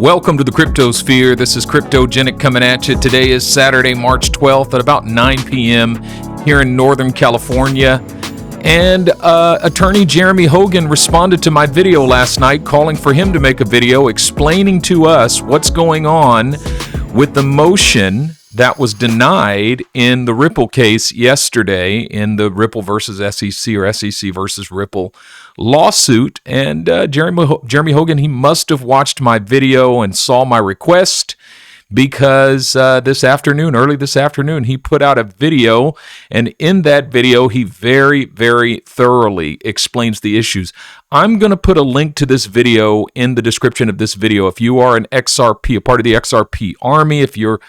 Welcome to the Cryptosphere. This is Cryptogenic coming at you. Today is Saturday, March 12th at about 9 p.m. here in Northern California. And attorney Jeremy Hogan responded to my video last night calling for him to make a video explaining to us what's going on with the motion that was denied in the Ripple case yesterday in the Ripple versus SEC or SEC versus Ripple lawsuit. And Jeremy Hogan, he must have watched my video and saw my request because early this afternoon, he put out a video. And in that video, he very, very thoroughly explains the issues. I'm going to put a link to this video in the description of this video. If you are an XRP, a part of the XRP army, if you're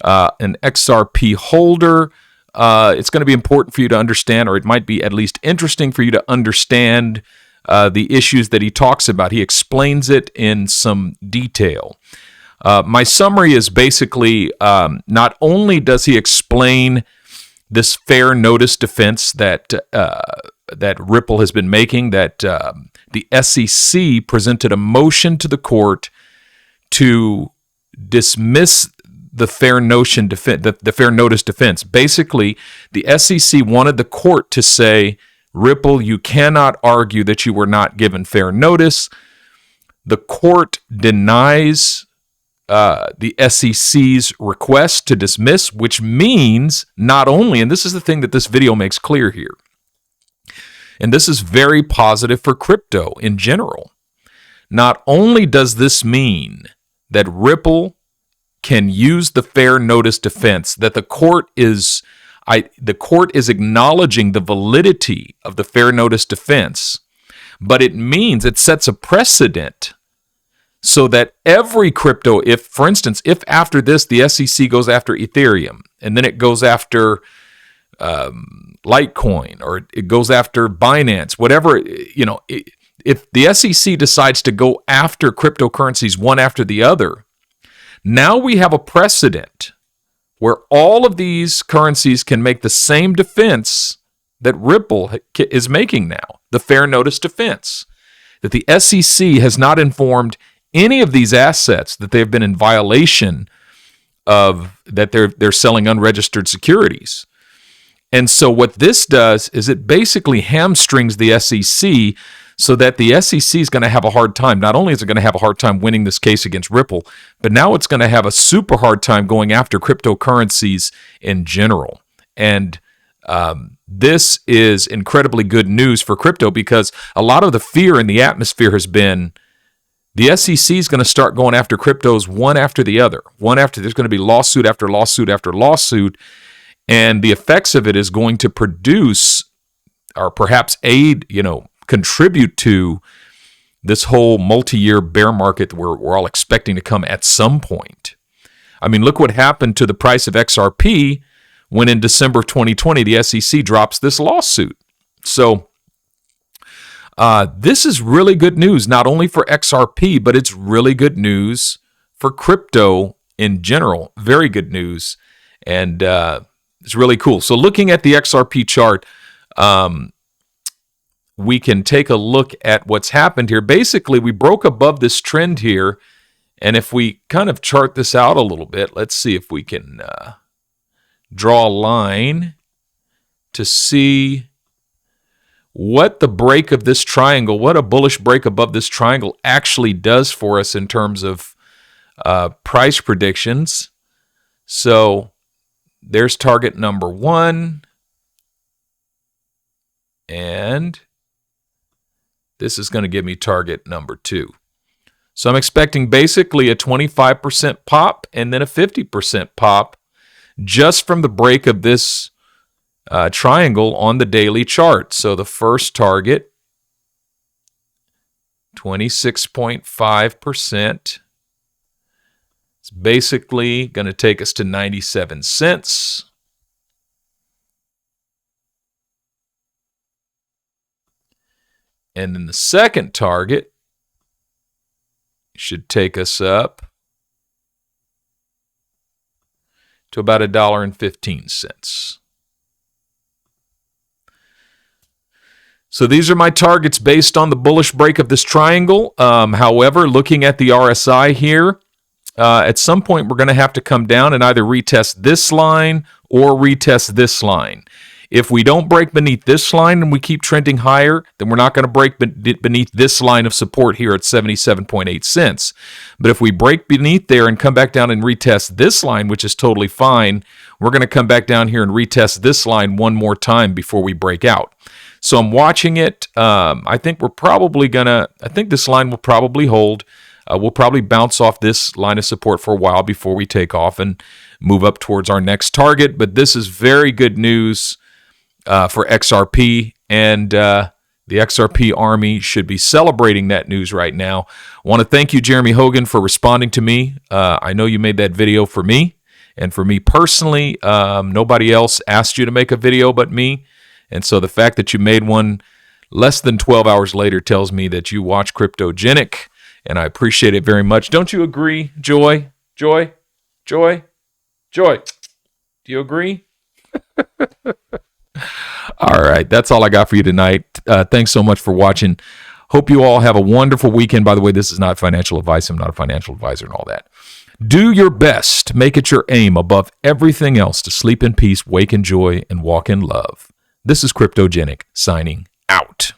an XRP holder, it's going to be important for you to understand, or it might be at least interesting for you to understand the issues that he talks about. He explains it in some detail. My summary is basically, not only does he explain this fair notice defense that Ripple has been making, that the SEC presented a motion to the court to dismiss the fair notice defense. Basically, the SEC wanted the court to say, Ripple, you cannot argue that you were not given fair notice. The court denies the SEC's request to dismiss, which means not only, and this is the thing that this video makes clear here, and this is very positive for crypto in general, not only does this mean that Ripple can use the fair notice defense, that the court is acknowledging the validity of the fair notice defense, but it means it sets a precedent so that every crypto, for instance, if after this the SEC goes after Ethereum and then it goes after Litecoin or it goes after Binance, whatever, if the SEC decides to go after cryptocurrencies one after the other, now we have a precedent where all of these currencies can make the same defense that Ripple is making now, the fair notice defense, that the SEC has not informed any of these assets that they've been in violation of, that they're selling unregistered securities. And so what this does is it basically hamstrings the SEC so that the SEC is going to have a hard time. Not only is it going to have a hard time winning this case against Ripple, but now it's going to have a super hard time going after cryptocurrencies in general. And this is incredibly good news for crypto because a lot of the fear in the atmosphere has been the SEC is going to start going after cryptos one after the other. There's going to be lawsuit after lawsuit after lawsuit. And the effects of it is going to produce or perhaps contribute to this whole multi-year bear market that we're all expecting to come at some point. I mean, look what happened to the price of XRP when in December of 2020, the SEC drops this lawsuit. So this is really good news, not only for XRP, but it's really good news for crypto in general. Very good news. And it's really cool. So looking at the XRP chart, we can take a look at what's happened here. Basically, we broke above this trend here. And if we kind of chart this out a little bit, let's see if we can draw a line to see what the break of this triangle, what a bullish break above this triangle actually does for us in terms of price predictions. So there's target number 1. And this is going to give me target number 2. So I'm expecting basically a 25% pop and then a 50% pop just from the break of this triangle on the daily chart. So the first target, 26.5%. It's basically going to take us to 97 cents. And then the second target should take us up to about $1.15. So these are my targets based on the bullish break of this triangle. However, looking at the RSI here, at some point we're going to have to come down and either retest this line or retest this line. If we don't break beneath this line and we keep trending higher, then we're not going to break beneath this line of support here at 77.8 cents. But if we break beneath there and come back down and retest this line, which is totally fine, we're going to come back down here and retest this line one more time before we break out. So I'm watching it. I think this line will probably hold. We'll probably bounce off this line of support for a while before we take off and move up towards our next target. But this is very good news for XRP, and the XRP army should be celebrating that news right now. I want to thank you, Jeremy Hogan, for responding to me. I know you made that video for me, and for me personally, nobody else asked you to make a video but me. And so the fact that you made one less than 12 hours later tells me that you watch Cryptogenic, and I appreciate it very much. Don't you agree, Joy? Joy? Do you agree? All right, that's all I got for you tonight. Thanks so much for watching. Hope you all have a wonderful weekend. By the way, this is not financial advice. I'm not a financial advisor and all that. Do your best. Make it your aim above everything else to sleep in peace, wake in joy, and walk in love. This is Cryptogenic signing out.